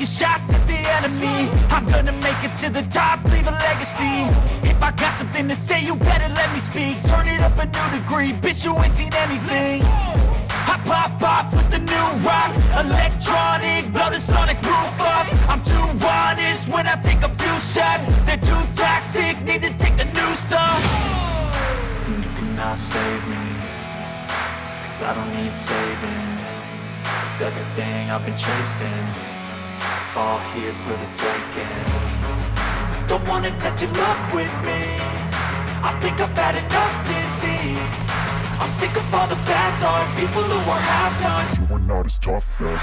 taking shots at the enemy. I'm gonna make it to the top, leave a legacy. If I got something to say, you better let me speak. Turn it up a new degree, bitch, you ain't seen anything. I pop off with the new rock, electronic, blow the sonic roof up. I'm too honest when I take a few shots. They're too toxic, need to take the noose off. And you cannot save me, 'cause I don't need saving. It's everything I've been chasing, all here for the taking. Don't wanna test your luck with me, I think I've had enough disease. I'm sick of all the bad thoughts, people who are half-nots. You are not as tough as